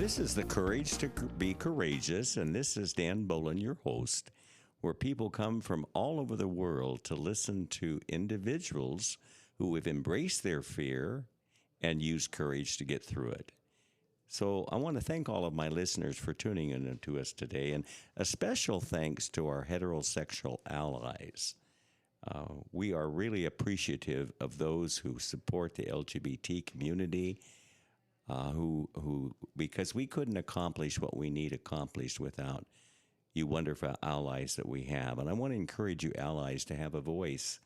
This is the Courage to Be Courageous, and this is Dan Bolen, your host, where people come from all over the world to listen to individuals who have embraced their fear and used courage to get through it. So I want to thank all of my listeners for tuning in to us today, and a special thanks to our heterosexual allies. We are really appreciative of those who support the LGBT community, who because we couldn't accomplish what we need accomplished without you wonderful allies that we have. And I want to encourage you allies to have a voice,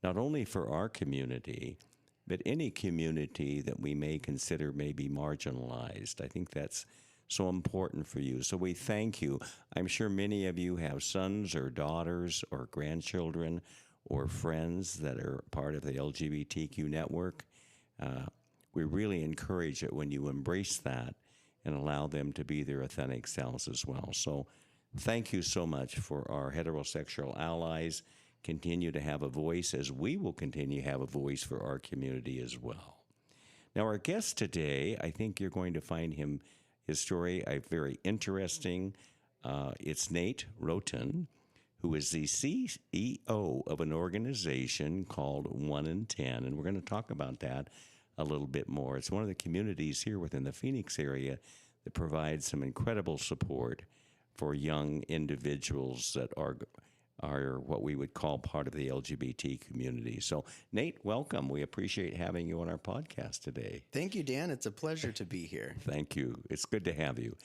not only for our community, but any community that we may consider may be marginalized. I think that's so important for you. So we thank you. I'm sure many of you have sons or daughters or grandchildren or friends that are part of the LGBTQ network. We really encourage it when you embrace that and allow them to be their authentic selves as well. So thank you so much for our heterosexual allies. Continue to have a voice, as we will continue to have a voice for our community as well. Now, our guest today, I think you're going to find his story very interesting. It's Nate Rhoton, who is the CEO of an organization called 1 in 10, and we're going to talk about that a little bit more. It's one of the communities here within the Phoenix area that provides some incredible support for young individuals that are what we would call part of the LGBT community. So, Nate, welcome. We appreciate having you on our podcast today. Thank you, Dan. It's a pleasure to be here. Thank you. It's good to have you.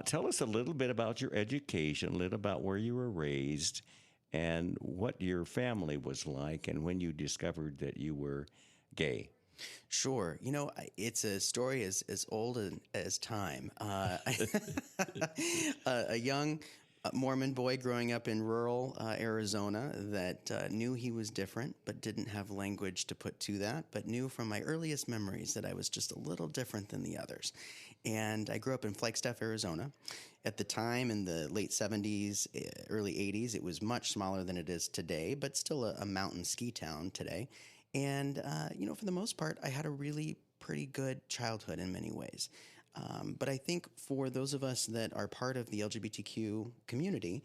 Tell us a little bit about your education, a little about where you were raised, and what your family was like, and when you discovered that you were gay. Sure. You know, it's a story as old as time. A young Mormon boy growing up in rural Arizona that knew he was different, but didn't have language to put to that, but knew from my earliest memories that I was just a little different than the others. And I grew up in Flagstaff, Arizona. At the time, in the late 70s, early 80s, it was much smaller than it is today, but still a mountain ski town today. And, for the most part, I had a really pretty good childhood in many ways. But I think for those of us that are part of the LGBTQ community,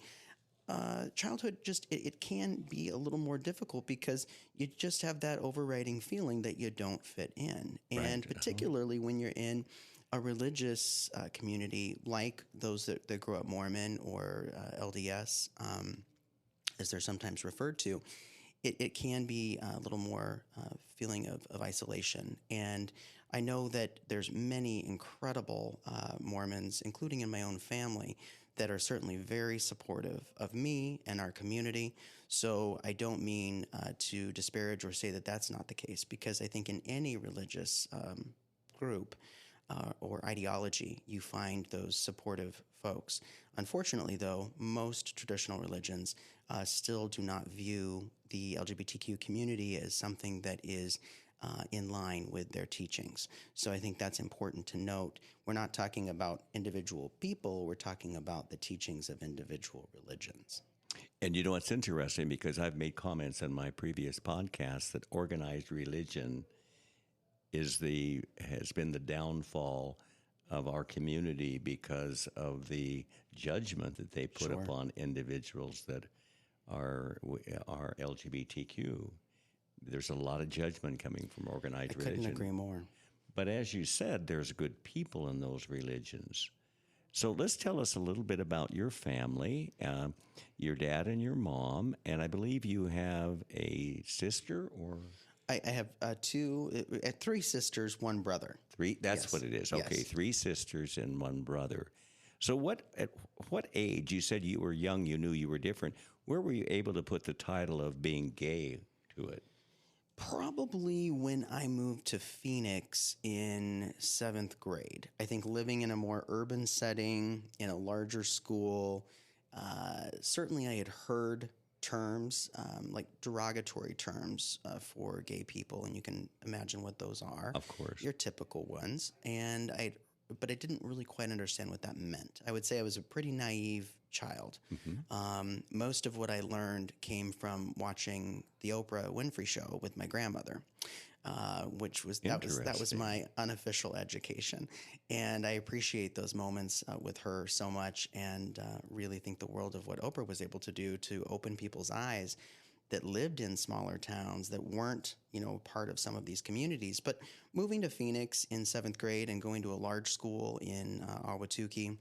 childhood it can be a little more difficult because you just have that overriding feeling that you don't fit in. And right. Particularly when you're in a religious community like those that grow up Mormon or LDS, as they're sometimes referred to, it can be a little more feeling of isolation. And I know that there's many incredible Mormons, including in my own family, that are certainly very supportive of me and our community. So I don't mean to disparage or say that that's not the case, because I think in any religious group or ideology, you find those supportive folks. Unfortunately, though, most traditional religions still do not view the LGBTQ community as something that is in line with their teachings. So I think that's important to note. We're not talking about individual people, we're talking about the teachings of individual religions. And you know, it's interesting because I've made comments in my previous podcasts that organized religion has been the downfall of our community because of the judgment that they put Sure. upon individuals that are LGBTQ. There's a lot of judgment coming from organized religion. I couldn't agree more. But as you said, there's good people in those religions. So let's tell us a little bit about your family, your dad and your mom, and I believe you have a sister or... I have three sisters, one brother. Three? That's Yes. what it is. Okay, Yes. 3 sisters and 1 brother. So at what age, you said you were young, you knew you were different, where were you able to put the title of being gay to it? Probably when I moved to Phoenix in 7th grade. I think living in a more urban setting, in a larger school, certainly I had heard terms, like derogatory terms for gay people, and you can imagine what those are. Of course. Your typical ones. But I didn't really quite understand what that meant. I would say I was a pretty naive child. Mm-hmm. Most of what I learned came from watching the Oprah Winfrey Show with my grandmother. which was that was my unofficial education, and I appreciate those moments with her so much, and really think the world of what Oprah was able to do to open people's eyes that lived in smaller towns that weren't, part of some of these communities. But moving to Phoenix in 7th grade and going to a large school in Ahwatukee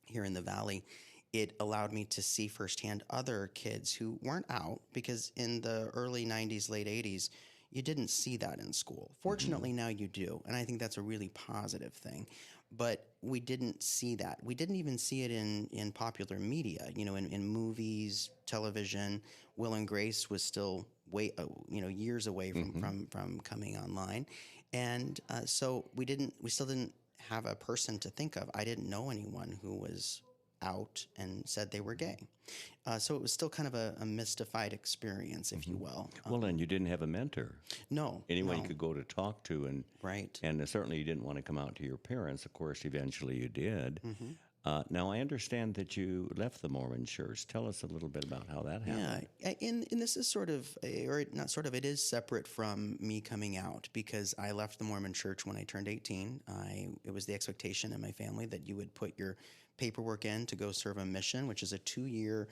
here in the Valley, it allowed me to see firsthand other kids who weren't out, because in the early 90s, late 80s, you didn't see that in school. Fortunately, now you do, and I think that's a really positive thing. But we didn't see that. We didn't even see it in popular media, in movies, television. Will and Grace was still years away from coming online. And so we still didn't have a person to think of. I didn't know anyone who was out and said they were gay. So it was still kind of a mystified experience, if you will. Well, and you didn't have a mentor. No. Anyone no. you could go to talk to. Right. And certainly you didn't want to come out to your parents. Of course, eventually you did. Now, I understand that you left the Mormon church. Tell us a little bit about how that happened. Yeah, and this is sort of, or not sort of, it is separate from me coming out, because I left the Mormon church when I turned 18. It was the expectation in my family that you would put your paperwork in to go serve a mission, which is a 2-year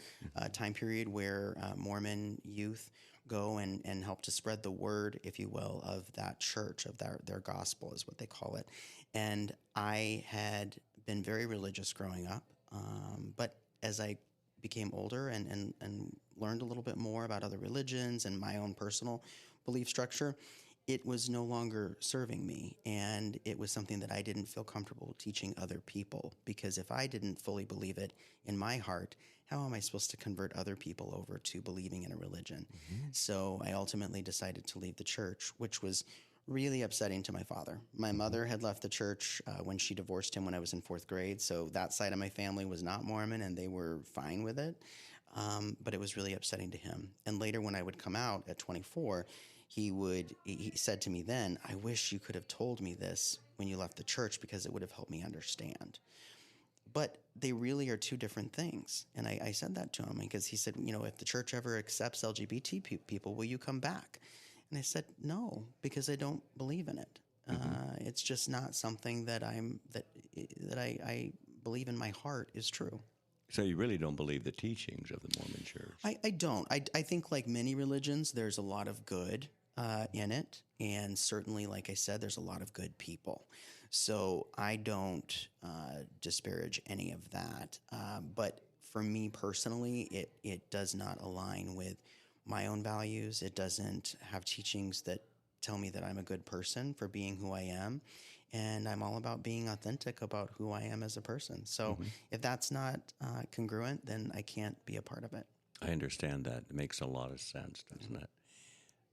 time period where Mormon youth go and help to spread the word, if you will, of that church, of their gospel is what they call it. And I had been very religious growing up, but as I became older and learned a little bit more about other religions and my own personal belief structure, it was no longer serving me, and it was something that I didn't feel comfortable teaching other people, because if I didn't fully believe it in my heart, how am I supposed to convert other people over to believing in a religion? So I ultimately decided to leave the church, which was really upsetting to my father. My mother had left the church when she divorced him when I was in 4th grade, so that side of my family was not Mormon, and they were fine with it. But it was really upsetting to him. And later, when I would come out at 24, he said to me then, "I wish you could have told me this when you left the church, because it would have helped me understand." But they really are two different things. And I said that to him, because he said, "If the church ever accepts LGBT people, will you come back?" And I said, "No, because I don't believe in it. It's just not something that I believe in my heart is true." So you really don't believe the teachings of the Mormon church? I don't. I think, like many religions, there's a lot of good in it. And certainly, like I said, there's a lot of good people. So I don't disparage any of that. But for me personally, it does not align with my own values. It doesn't have teachings that tell me that I'm a good person for being who I am. And I'm all about being authentic about who I am as a person. So if that's not congruent, then I can't be a part of it. I understand that. It makes a lot of sense, doesn't it?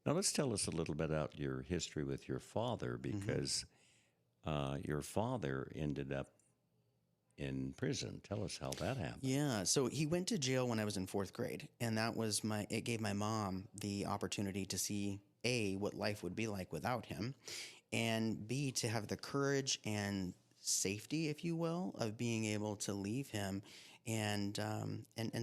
Now, let's tell us a little bit about your history with your father, because your father ended up in prison. Tell us how that happened. Yeah, so he went to jail when I was in 4th grade, and it gave my mom the opportunity to see, A, what life would be like without him, and B, to have the courage and safety, if you will, of being able to leave him and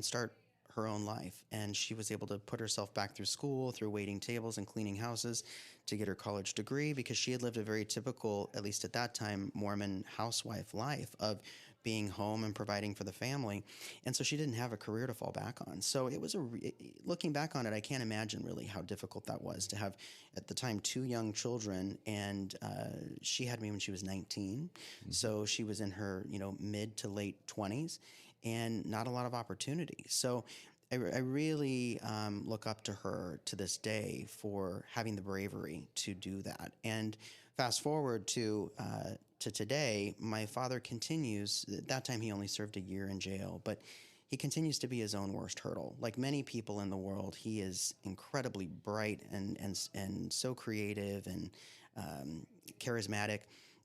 start her own life. And she was able to put herself back through school, through waiting tables and cleaning houses, to get her college degree, because she had lived a very typical, at least at that time, Mormon housewife life of being home and providing for the family. And so she didn't have a career to fall back on. So it was looking back on it, I can't imagine really how difficult that was to have, at the time, 2 young children. And she had me when she was 19. So she was in her, mid to late 20s, and not a lot of opportunity. So I really look up to her to this day for having the bravery to do that. And fast forward to today, my father continues. At that time, he only served a year in jail, but he continues to be his own worst hurdle. Like many people in the world, he is incredibly bright and so creative and charismatic,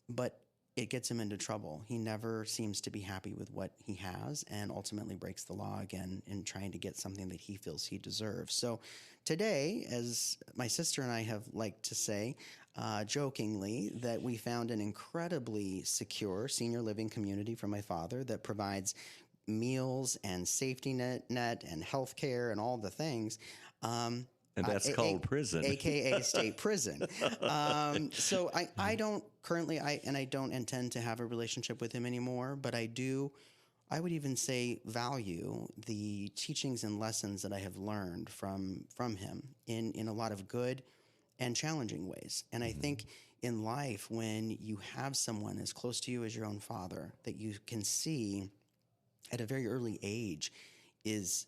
but it gets him into trouble. He never seems to be happy with what he has, and ultimately breaks the law again in trying to get something that he feels he deserves. So today, as my sister and I have liked to say, jokingly, that we found an incredibly secure senior living community for my father that provides meals and safety net and health care and all the things. And that's called prison. AKA state prison. So I don't currently, I don't intend to have a relationship with him anymore, but I would even say value the teachings and lessons that I have learned from him in a lot of good and challenging ways. And I think in life, when you have someone as close to you as your own father that you can see at a very early age is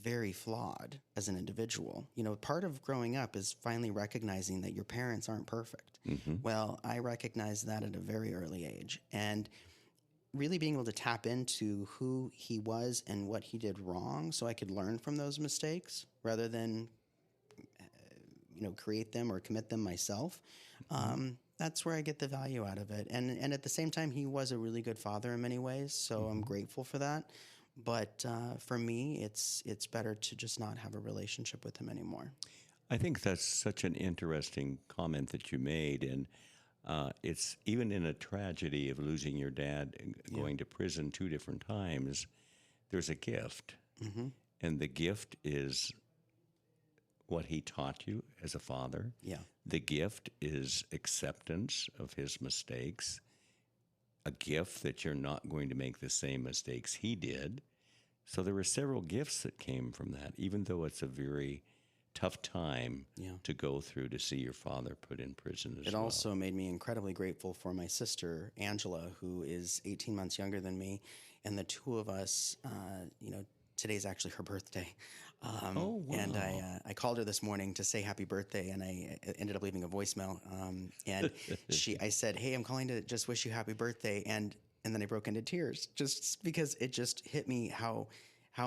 very flawed as an individual. You know, part of growing up is finally recognizing that your parents aren't perfect. Well, I recognized that at a very early age. And really being able to tap into who he was and what he did wrong so I could learn from those mistakes rather than, create them or commit them myself. That's where I get the value out of it. And at the same time, he was a really good father in many ways. So I'm grateful for that. But for me, it's better to just not have a relationship with him anymore. I think that's such an interesting comment that you made. And it's even in a tragedy of losing your dad and going to prison 2 different times, there's a gift. And the gift is what he taught you as a father. Yeah. The gift is acceptance of his mistakes, a gift that you're not going to make the same mistakes he did. So there were several gifts that came from that, even though it's a very tough time to go through to see your father put in prison as well. It also made me incredibly grateful for my sister, Angela, who is 18 months younger than me. And the two of us, today's actually her birthday. Wow. And I called her this morning to say happy birthday, and I ended up leaving a voicemail. And I said, "Hey, I'm calling to just wish you happy birthday." And then I broke into tears just because it just hit me how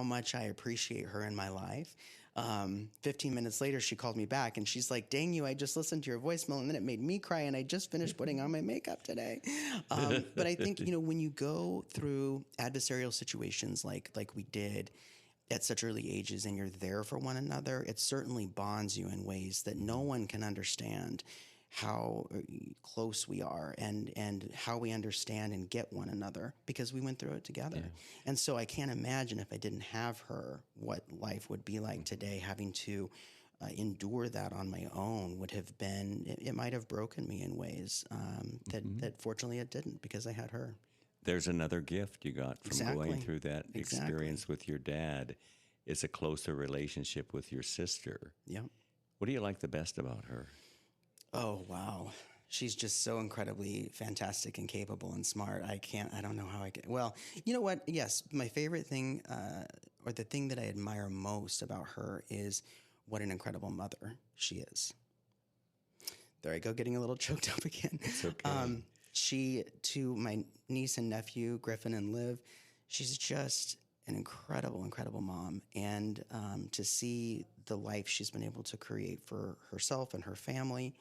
much I appreciate her in my life. 15 minutes later, she called me back and she's like, "Dang you, I just listened to your voicemail and then it made me cry and I just finished putting on my makeup today." But I think, when you go through adversarial situations like we did at such early ages and you're there for one another, it certainly bonds you in ways that no one can understand how close we are and how we understand and get one another because we went through it together. Yeah. And so I can't imagine if I didn't have her, what life would be like today. Having to endure that on my own would have been, it might have broken me in ways that fortunately it didn't because I had her. There's another gift you got from going through that experience with your dad. Is a closer relationship with your sister. Yeah. What do you like the best about her? Oh, wow. She's just so incredibly fantastic and capable and smart. I don't know how I can. Well, you know what? Yes, my favorite thing or the thing that I admire most about her is what an incredible mother she is. There I go, getting a little choked up again. It's okay. To my niece and nephew, Griffin and Liv, she's just an incredible, incredible mom. And to see the life she's been able to create for herself and her family,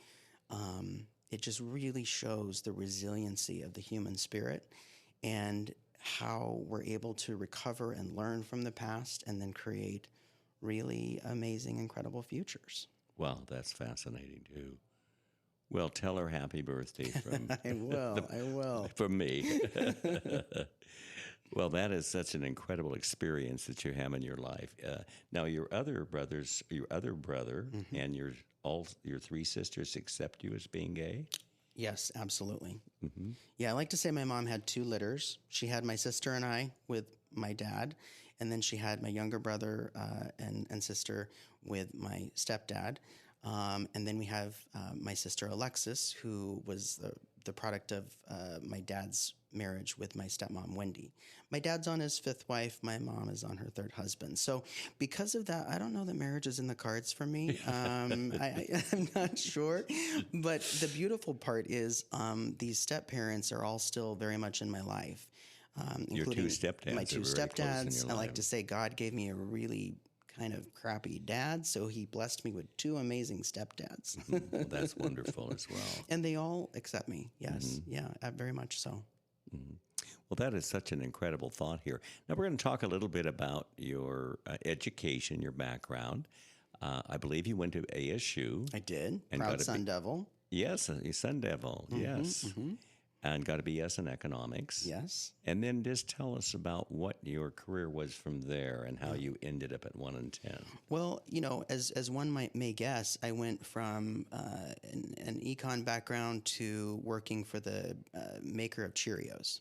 it just really shows the resiliency of the human spirit and how we're able to recover and learn from the past and then create really amazing, incredible futures. Well, that's fascinating too. Well, tell her happy birthday from I will. From me. Well, that is such an incredible experience that you have in your life. Now, your other brother and your 3 sisters accept you as being gay? Yes, absolutely. Mm-hmm. Yeah, I like to say my mom had 2 litters. She had my sister and I with my dad, and then she had my younger brother and sister with my stepdad. And then we have my sister Alexis, who was the product of my dad's marriage with my stepmom, Wendy. My dad's on his 5th wife. My mom is on her 3rd husband. So because of that, I don't know that marriage is in the cards for me. I'm not sure. But the beautiful part is these step-parents are all still very much in my life. Your 2 stepdads. My 2 stepdads. I like to say God gave me a really kind of crappy dad, so he blessed me with 2 amazing stepdads. Well, that's wonderful as well. And they all accept me, yes. Mm-hmm. Yeah, very much so. Mm-hmm. Well, that is such an incredible thought here. Now, we're going to talk a little bit about your education, your background. I believe you went to ASU. I did. And Proud Sun Devil. Yes, a Sun Devil, yes. Mm-hmm. and got a BS in economics. Yes. And then just tell us about what your career was from there and how you ended up at 1 in 10. Well, as one may guess, I went from an econ background to working for the maker of Cheerios.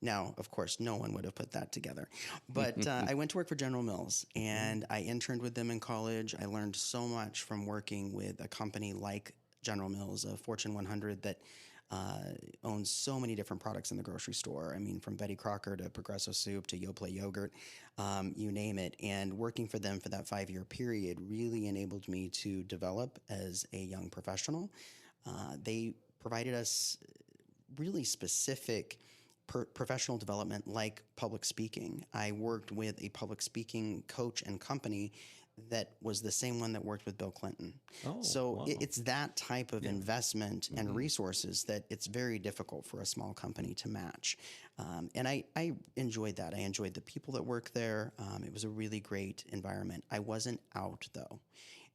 Now, of course, no one would have put that together. But I went to work for General Mills, and I interned with them in college. I learned so much from working with a company like General Mills, a Fortune 100 that owns so many different products in the grocery store. I mean, from Betty Crocker to Progresso Soup to Yoplait yogurt, you name it. And working for them for that 5-year period really enabled me to develop as a young professional. They provided us really specific professional development like public speaking. I worked with a public speaking coach and company that was the same one that worked with Bill Clinton. Oh, so wow. it's that type of investment and resources that it's very difficult for a small company to match. And I enjoyed that. I enjoyed the people that work there. It was a really great environment. I wasn't out, though.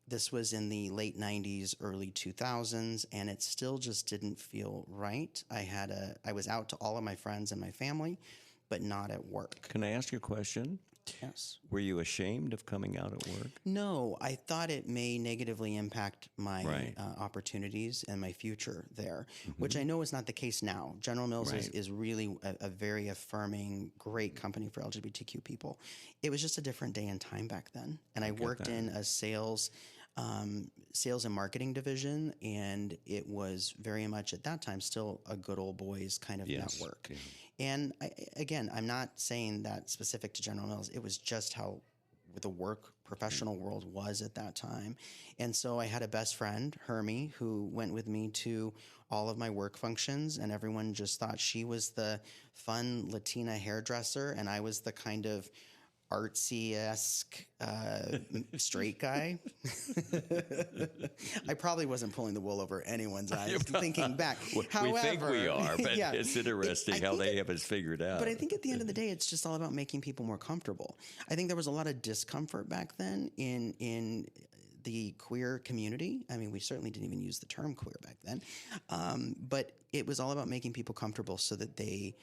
This was in the late 90s, early 2000s, and it still just didn't feel right. I was out to all of my friends and my family, but not at work. Can I ask you a question? Yes. Were you ashamed of coming out at work? No, I thought it may negatively impact my Right. opportunities and my future there, which I know is not the case now. General Mills Right. is really a very affirming, great company for LGBTQ people. It was just a different day and time back then. And I worked in a sales and marketing division, and it was very much at that time still a good old boys kind of network. Yeah. And again, I'm not saying that specific to General Mills. It was just how the work professional world was at that time. And so I had a best friend, Hermie, who went with me to all of my work functions, and everyone just thought she was the fun Latina hairdresser, and I was the kind of artsy-esque straight guy. I probably wasn't pulling the wool over anyone's eyes thinking back. However, we think we are, but yeah, it's interesting how they have us figured out. But I think at the end of the day, it's just all about making people more comfortable. I think there was a lot of discomfort back then in the queer community. I mean, we certainly didn't even use the term queer back then. But it was all about making people comfortable so that they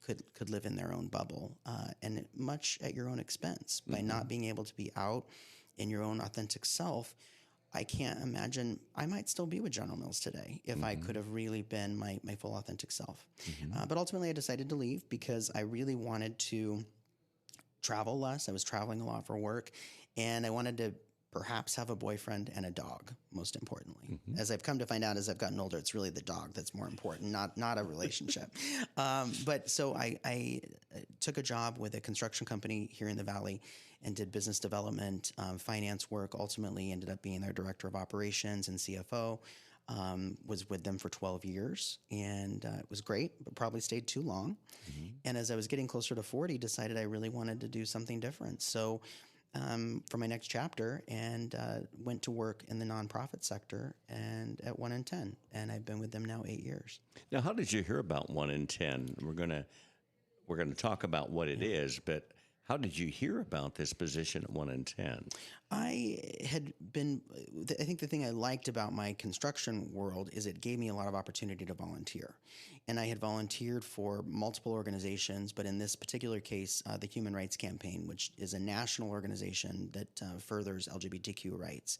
could live in their own bubble, and much at your own expense. By not being able to be out in your own authentic self, I can't imagine I might still be with General Mills today if I could have really been my full authentic self. But ultimately, I decided to leave because I really wanted to travel less. I was traveling a lot for work, and I wanted to perhaps have a boyfriend and a dog, most importantly. As I've come to find out as I've gotten older, it's really the dog that's more important, not a relationship. But so I took a job with a construction company here in the Valley and did business development, finance work, ultimately ended up being their director of operations and CFO. Was with them for 12 years, and it was great, but probably stayed too long. And as I was getting closer to 40, decided I really wanted to do something different. So for my next chapter, and went to work in the nonprofit sector and at 1 in 10, and I've been with them now 8 years. Now, how did you hear about 1 in 10? We're gonna talk about what it is, but how did you hear about this position at 1 in 10? I think the thing I liked about my construction world is it gave me a lot of opportunity to volunteer. And I had volunteered for multiple organizations, but in this particular case, the Human Rights Campaign, which is a national organization that furthers LGBTQ rights.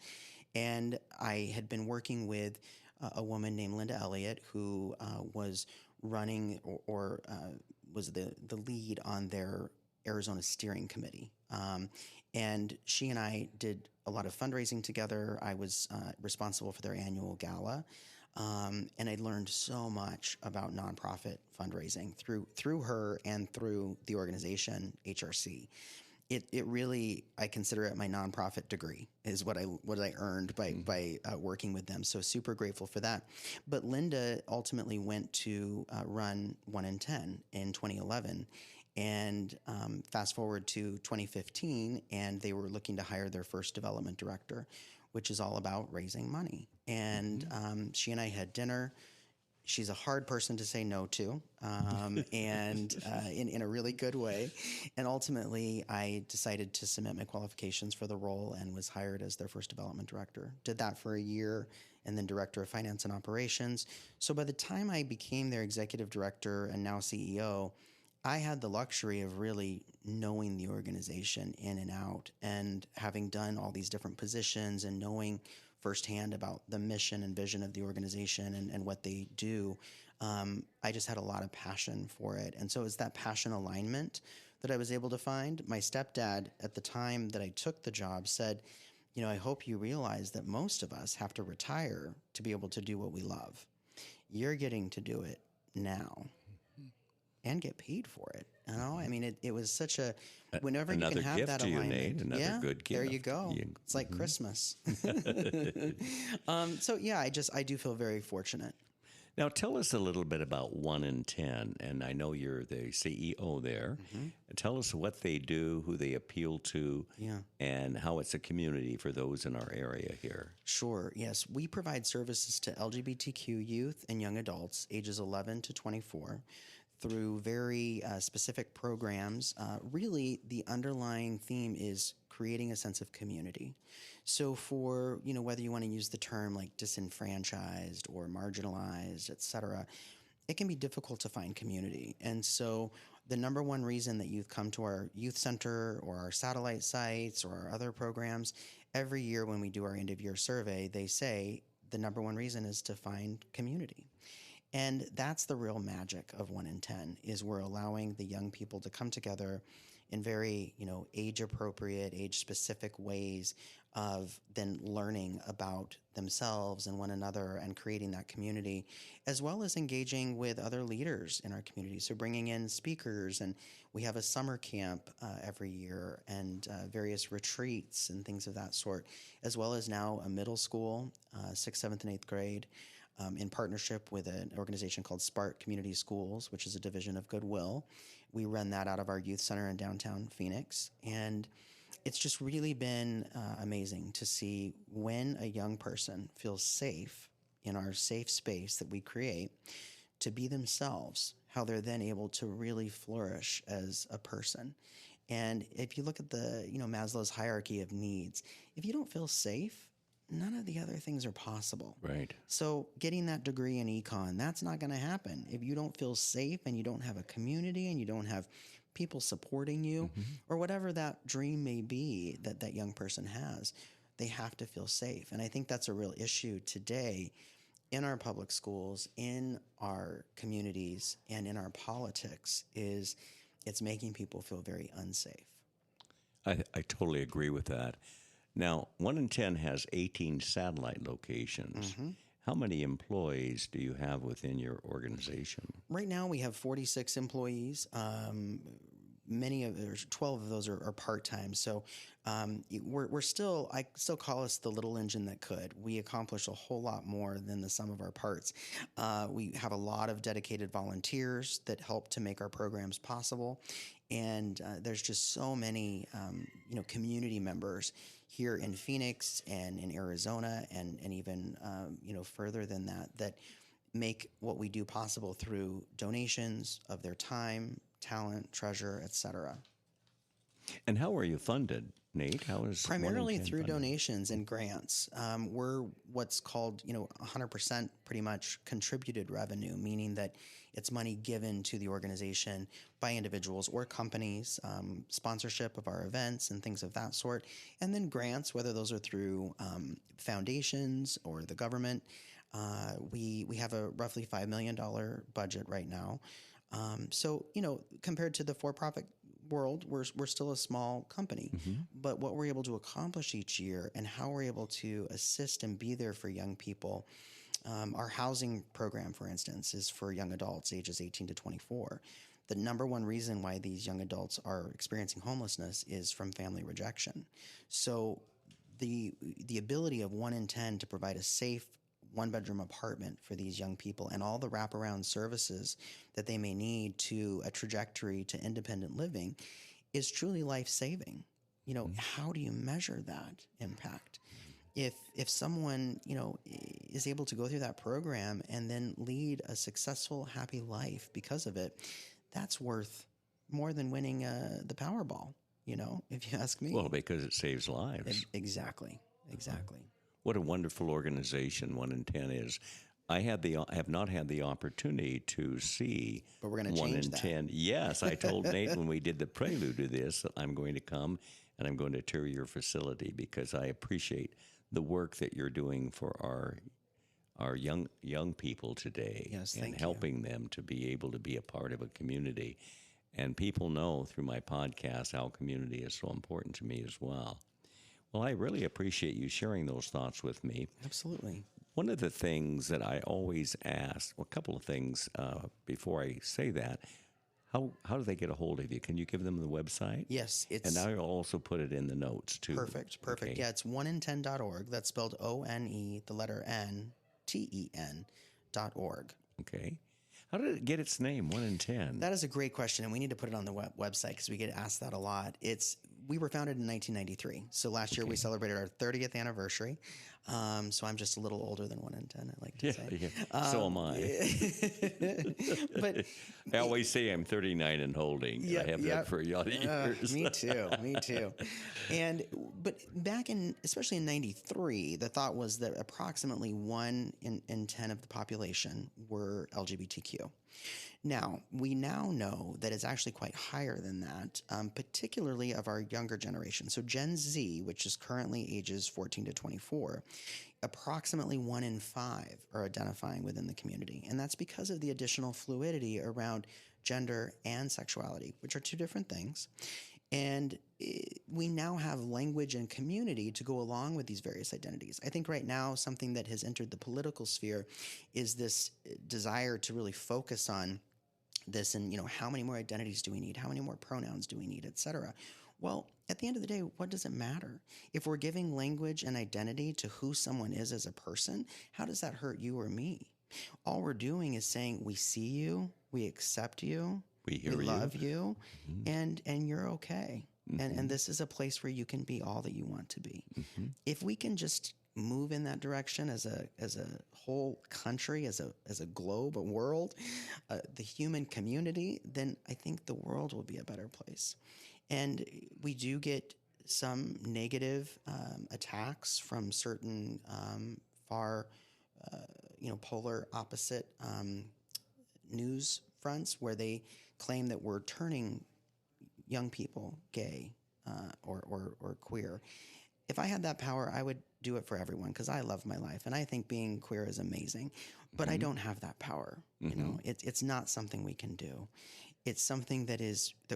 And I had been working with a woman named Linda Elliott, who was running or was the lead on their Arizona Steering Committee. And she and I did a lot of fundraising together. I was responsible for their annual gala. And I learned so much about nonprofit fundraising through her and through the organization, HRC. It really, I consider it my nonprofit degree, is what I earned by working with them. So super grateful for that. But Linda ultimately went to run 1 in 10 in 2011. And fast forward to 2015, and they were looking to hire their first development director, which is all about raising money. And she and I had dinner. She's a hard person to say no to, and in a really good way. And ultimately, I decided to submit my qualifications for the role and was hired as their first development director. Did that for a year, and then director of finance and operations. So by the time I became their executive director and now CEO, I had the luxury of really knowing the organization in and out, and having done all these different positions and knowing firsthand about the mission and vision of the organization and what they do. I just had a lot of passion for it. And so it's that passion alignment that I was able to find. My stepdad at the time that I took the job said, I hope you realize that most of us have to retire to be able to do what we love. You're getting to do it now and get paid for it. I mean, it was such a, whenever you can have gift that to you, alignment. Nate. Another good gift. There you go. It's like Christmas. So yeah, I do feel very fortunate. Now, tell us a little bit about 1 in 10, and I know you're the CEO there. Tell us what they do, who they appeal to, and how it's a community for those in our area here. Sure, yes. We provide services to LGBTQ youth and young adults ages 11 to 24 through very specific programs. Really, the underlying theme is creating a sense of community. So for, whether you want to use the term like disenfranchised or marginalized, et cetera, it can be difficult to find community. And so the number one reason that youth come to our youth center or our satellite sites or our other programs, every year when we do our end-of-year survey, they say the number one reason is to find community. And that's the real magic of 1 in 10, is we're allowing the young people to come together in very, age-appropriate, age-specific ways of then learning about themselves and one another and creating that community, as well as engaging with other leaders in our community. So bringing in speakers, and we have a summer camp every year, and various retreats and things of that sort, as well as now a middle school, 6th, 7th, and 8th grade, in partnership with an organization called Spark Community Schools, which is a division of Goodwill. We run that out of our youth center in downtown Phoenix. And it's just really been amazing to see when a young person feels safe in our safe space that we create to be themselves, how they're then able to really flourish as a person. And if you look at the, Maslow's hierarchy of needs, if you don't feel safe, none of the other things are possible. Right. So getting that degree in econ, that's not going to happen. If you don't feel safe and you don't have a community and you don't have people supporting you, or whatever that dream may be that young person has, they have to feel safe. And I think that's a real issue today in our public schools, in our communities, and in our politics, is it's making people feel very unsafe. I totally agree with that. Now, 1 in 10 has 18 satellite locations. How many employees do you have within your organization? Right now, we have 46 employees. There's 12 of those are part-time. So I still call us the little engine that could. We accomplish a whole lot more than the sum of our parts. We have a lot of dedicated volunteers that help to make our programs possible. And there's just so many, community members here in Phoenix and in Arizona and even, further than that make what we do possible through donations of their time, talent, treasure, et cetera. And how are you funded, Nate? How is primarily 1 in 10 through funded? donations and grants? We're what's called 100% pretty much contributed revenue, meaning that it's money given to the organization by individuals or companies, sponsorship of our events and things of that sort, and then grants, whether those are through foundations or the government. We have a roughly $5 million budget right now. So, compared to the for-profit world, we're still a small company. But what we're able to accomplish each year and how we're able to assist and be there for young people, our housing program, for instance, is for young adults ages 18 to 24. The number one reason why these young adults are experiencing homelessness is from family rejection. So the ability of 1 in 10 to provide a safe one-bedroom apartment for these young people and all the wraparound services that they may need to a trajectory to independent living is truly life-saving. How do you measure that impact? if someone, is able to go through that program and then lead a successful, happy life because of it, that's worth more than winning the Powerball, if you ask me. Well, because it saves lives. Exactly. What a wonderful organization 1 in 10 is. I have not had the opportunity to see But we're going to 1 change in that. 10. Yes, I told Nate when we did the prelude to this that I'm going to come and I'm going to tour your facility because I appreciate the work that you're doing for our young people today, Yes, and thank you. helping them to be able to be a part of a community. And people know through my podcast how community is so important to me as well. Well, I really appreciate you sharing those thoughts with me. Absolutely. One of the things that I always ask, well, a couple of things before I say that, how do they get a hold of you? Can you give them the website? Yes, And I'll also put it in the notes too. perfect. Okay. Yeah, it's 1in10.org. That's spelled ONE, the letter N, TEN.org. Okay. How did it get its name, 1 in 10? That is a great question, and we need to put it on the website because we get asked that a lot. We were founded in 1993, so last year we celebrated our 30th anniversary. So I'm just a little older than 1 in 10, I like to say. Yeah. So am I. But I always say I'm 39 and holding. I have that for a lot of years. Me too. But back especially in 93, the thought was that approximately 1 in 10 of the population were LGBTQ. Now, we now know that it's actually quite higher than that, particularly of our younger generation. So Gen Z, which is currently ages 14 to 24, approximately 1 in 5 are identifying within the community. And that's because of the additional fluidity around gender and sexuality, which are two different things. And we now have language and community to go along with these various identities. I think right now something that has entered the political sphere is this desire to really focus on this and, how many more identities do we need? How many more pronouns do we need, et cetera? Well, at the end of the day, what does it matter? If we're giving language and identity to who someone is as a person, how does that hurt you or me? All we're doing is saying we see you, we accept you, we hear we you, love you, and you're okay. And this is a place where you can be all that you want to be. If we can just move in that direction as a whole country, as a globe, a world, the human community, then I think the world will be a better place. And we do get some negative attacks from certain far, polar opposite news fronts where they claim that we're turning young people gay or queer. If I had that power, I would do it for everyone because I love my life and I think being queer is amazing. But I don't have that power. It's not something we can do. It's something that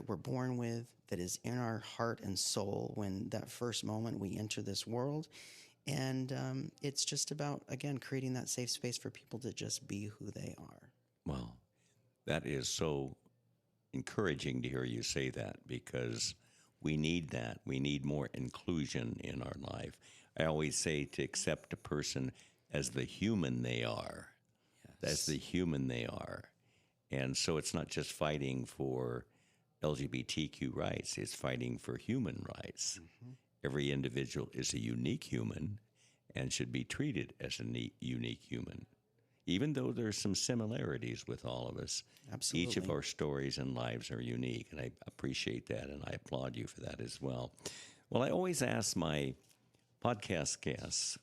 we're born with, that is in our heart and soul when that first moment we enter this world. And it's just about, again, creating that safe space for people to just be who they are. Well, that is so encouraging to hear you say that because we need that. We need more inclusion in our life. I always say to accept a person as the human they are. Yes. As the human they are. And so it's not just fighting for LGBTQ rights, it's fighting for human rights. Every individual is a unique human and should be treated as a unique human. Even though there's some similarities with all of us, Absolutely. Each of our stories and lives are unique, and I appreciate that, and I applaud you for that as well. Well, I always ask my podcast guests,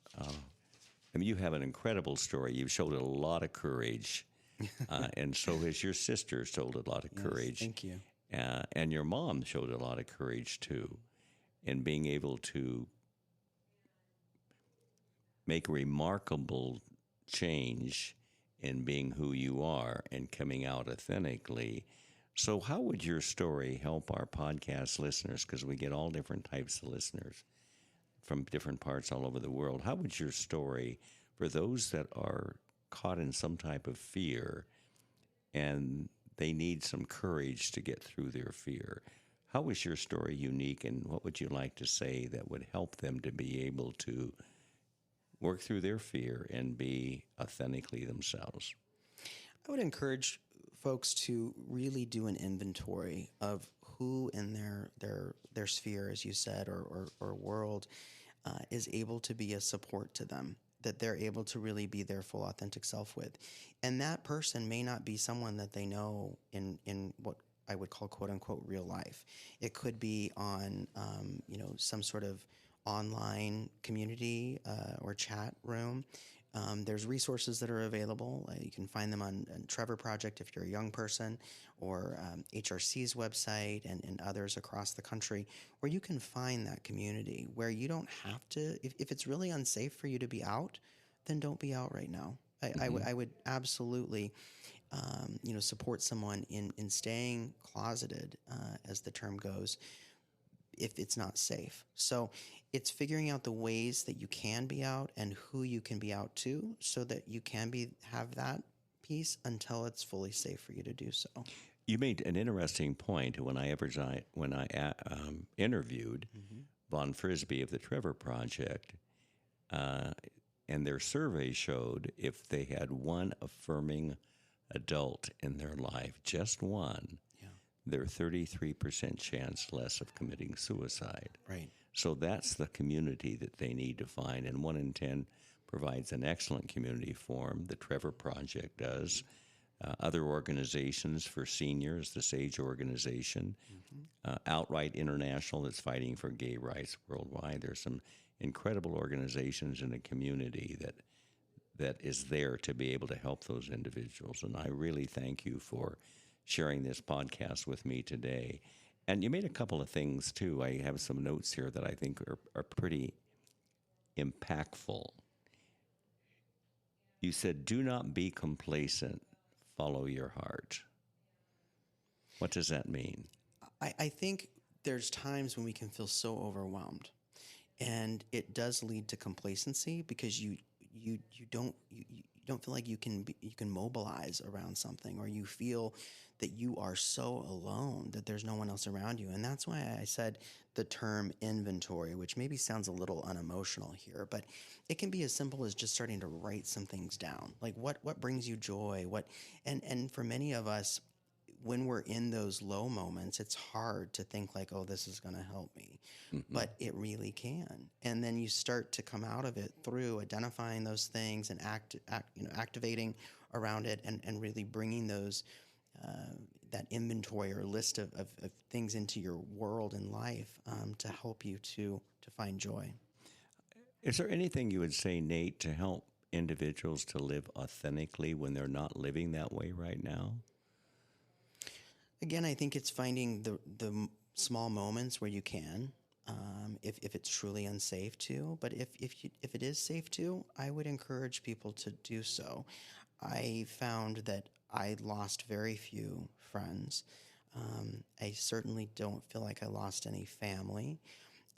you have an incredible story. You've showed a lot of courage, and so has your sister showed a lot of courage. Yes, thank you. And your mom showed a lot of courage, too, in being able to make a remarkable change in being who you are and coming out authentically. So how would your story help our podcast listeners? Because we get all different types of listeners from different parts all over the world. How would your story, for those that are caught in some type of fear and they need some courage to get through their fear, how is your story unique, and what would you like to say that would help them to be able to work through their fear and be authentically themselves? I would encourage folks to really do an inventory of who in their sphere, as you said, or world, is able to be a support to them, that they're able to really be their full authentic self with. And that person may not be someone that they know in what I would call quote unquote real life. It could be on, some sort of online community or chat room. There's resources that are available. You can find them on Trevor Project if you're a young person, or HRC's website and others across the country, where you can find that community where you don't have to, if it's really unsafe for you to be out, then don't be out right now. I would absolutely support someone in staying closeted, as the term goes, if it's not safe. So it's figuring out the ways that you can be out and who you can be out to, so that you can have that peace until it's fully safe for you to do so. You made an interesting point when I interviewed Von Frisbee of the Trevor Project, and their survey showed if they had one affirming adult in their life, just one, they're 33% chance less of committing suicide. Right. So that's the community that they need to find, and 1 in 10 provides an excellent community forum. The Trevor Project does. Other organizations for seniors, the SAGE organization, Outright International that's fighting for gay rights worldwide. There's some incredible organizations in the community that is there to be able to help those individuals. And I really thank you for sharing this podcast with me today. And you made a couple of things, too. I have some notes here that I think are pretty impactful. You said, do not be complacent, follow your heart. What does that mean? I think there's times when we can feel so overwhelmed, and it does lead to complacency, because you don't feel like you can mobilize around something, or you feel that you are so alone that there's no one else around you. And that's why I said the term inventory, which maybe sounds a little unemotional here, but it can be as simple as just starting to write some things down. Like what brings you joy? And for many of us, when we're in those low moments, it's hard to think like, oh, this is going to help me, but it really can. And then you start to come out of it through identifying those things and activating around it, and really bringing those, that inventory or list of things into your world and life, to help you to find joy. Is there anything you would say, Nate, to help individuals to live authentically when they're not living that way right now? Again, I think it's finding the small moments where you can, if it's truly unsafe to. But if it is safe to, I would encourage people to do so. I found that I lost very few friends. I certainly don't feel like I lost any family.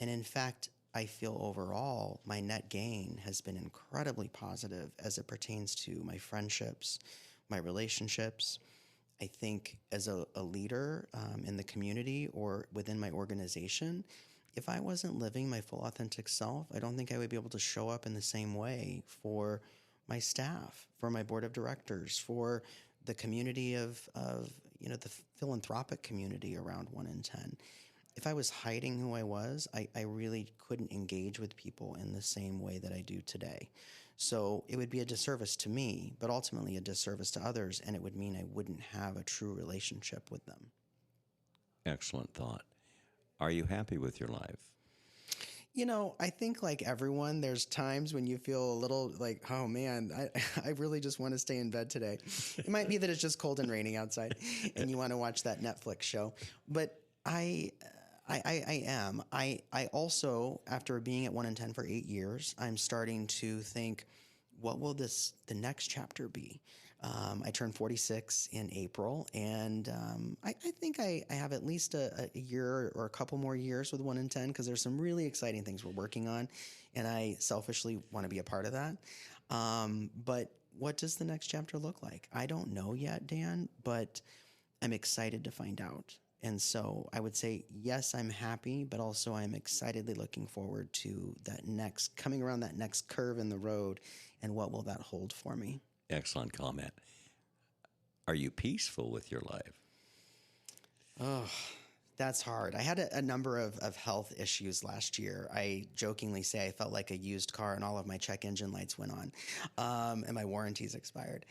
And in fact, I feel overall my net gain has been incredibly positive as it pertains to my friendships, my relationships. I think as a leader in the community or within my organization, if I wasn't living my full authentic self, I don't think I would be able to show up in the same way for my staff, for my board of directors, for the community of the philanthropic community around 1 in 10. If I was hiding who I was, I really couldn't engage with people in the same way that I do today. So it would be a disservice to me, but ultimately a disservice to others, and it would mean I wouldn't have a true relationship with them. Excellent thought. Are you happy with your life? I think like everyone, there's times when you feel a little like, oh man, I really just want to stay in bed today. It might be that it's just cold and raining outside and you want to watch that Netflix show. But I am. I also, after being at 1 in 10 for 8 years, I'm starting to think, what will the next chapter be? I turned 46 in April, and I think I have at least a year or a couple more years with 1 in 10, because there's some really exciting things we're working on, and I selfishly want to be a part of that. But what does the next chapter look like? I don't know yet, Dan, but I'm excited to find out. And so I would say, yes, I'm happy, but also I'm excitedly looking forward to coming around that next curve in the road, and what will that hold for me? Excellent comment. Are you peaceful with your life? Oh, That's hard. I had a number of health issues last year. I jokingly say I felt like a used car and all of my check engine lights went on, and my warranties expired.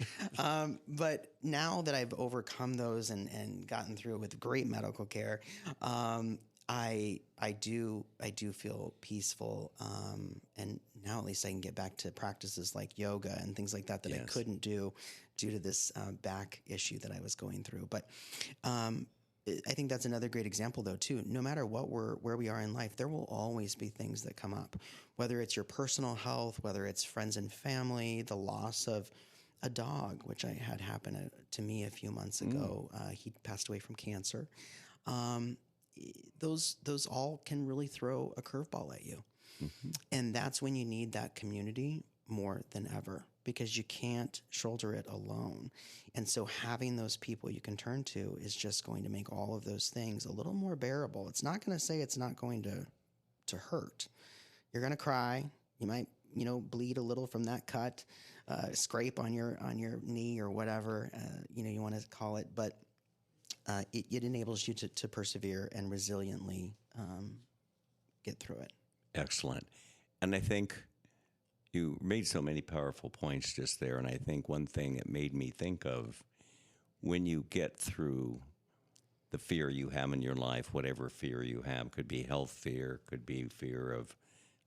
But now that I've overcome those and gotten through it with great medical care, I do feel peaceful, and now at least I can get back to practices like yoga and things like that I Yes. couldn't do due to this back issue that I was going through. But I think that's another great example, though, too. No matter where we are in life, there will always be things that come up, whether it's your personal health, whether it's friends and family, the loss of a dog, which I had happen to me a few months ago. He passed away from cancer. Those all can really throw a curveball at you. Mm-hmm. And that's when you need that community more than ever, because you can't shoulder it alone. And so having those people you can turn to is just going to make all of those things a little more bearable. It's not going to say it's not going to hurt. You're going to cry. You might, bleed a little from that cut, scrape on your knee or whatever, you want to call it. But it enables you to persevere and resiliently get through it. Excellent. And I think you made so many powerful points just there. And I think one thing it made me think of, when you get through the fear you have in your life, whatever fear you have, could be health fear, could be fear of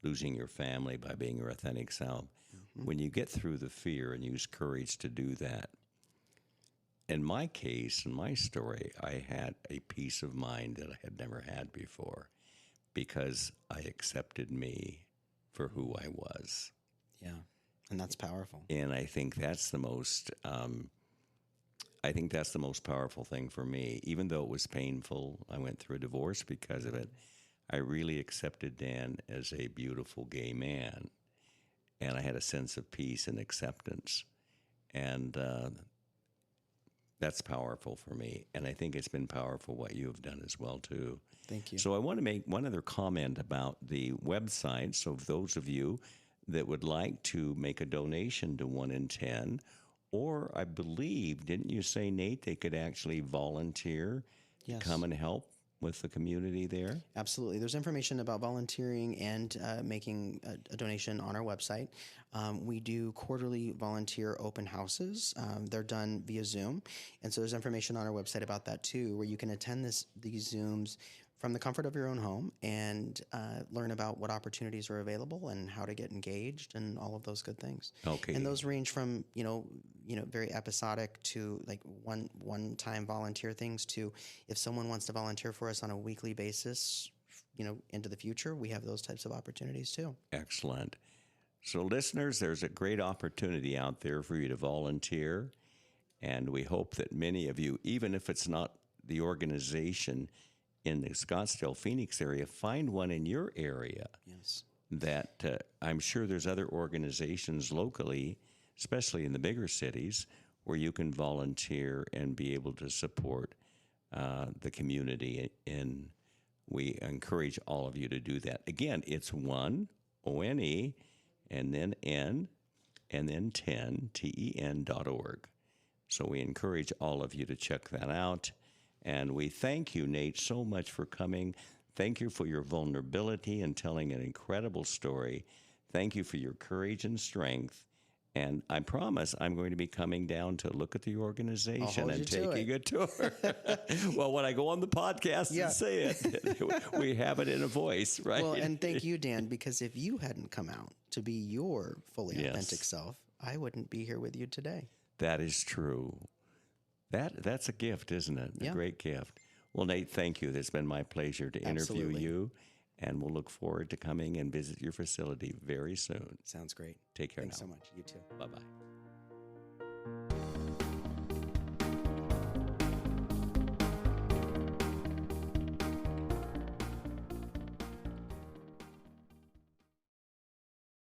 losing your family by being your authentic self. Mm-hmm. When you get through the fear and use courage to do that, in my case, in my story, I had a peace of mind that I had never had before, because I accepted me for who I was. Yeah, and that's powerful. And I think that's the most. I think that's the most powerful thing for me. Even though it was painful, I went through a divorce because of it. I really accepted Dan as a beautiful gay man, and I had a sense of peace and acceptance, and that's powerful for me. And I think it's been powerful what you have done as well too. Thank you. So I want to make one other comment about the website. So those of you that would like to make a donation to 1 in 10, or I believe, didn't you say, Nate, they could actually volunteer to come and help with the community there? Absolutely. There's information about volunteering and making a donation on our website. We do quarterly volunteer open houses. They're done via Zoom. And so there's information on our website about that too, where you can attend these Zooms from the comfort of your own home and learn about what opportunities are available and how to get engaged and all of those good things. Okay. And those range from, very episodic to like one-time volunteer things to if someone wants to volunteer for us on a weekly basis, into the future, we have those types of opportunities too. Excellent. So listeners, there's a great opportunity out there for you to volunteer. And we hope that many of you, even if it's not the organization in the Scottsdale, Phoenix area, find one in your area. Yes. That I'm sure there's other organizations locally, especially in the bigger cities, where you can volunteer and be able to support the community. And we encourage all of you to do that. Again, it's 1, O-N-E, and then N, and then 10, TEN.org. So we encourage all of you to check that out. And we thank you, Nate, so much for coming. Thank you for your vulnerability and telling an incredible story. Thank you for your courage and strength. And I promise I'm going to be coming down to look at the organization and taking a tour. Well, when I go on the podcast and say it, we have it in a voice, right? Well, and thank you, Dan, because if you hadn't come out to be your fully authentic self, I wouldn't be here with you today. That is true. That's a gift, isn't it? A great gift. Well, Nate, thank you. It's been my pleasure to interview you, and we'll look forward to coming and visit your facility very soon. Sounds great. Take care Thanks now. so much. You too. Bye-bye.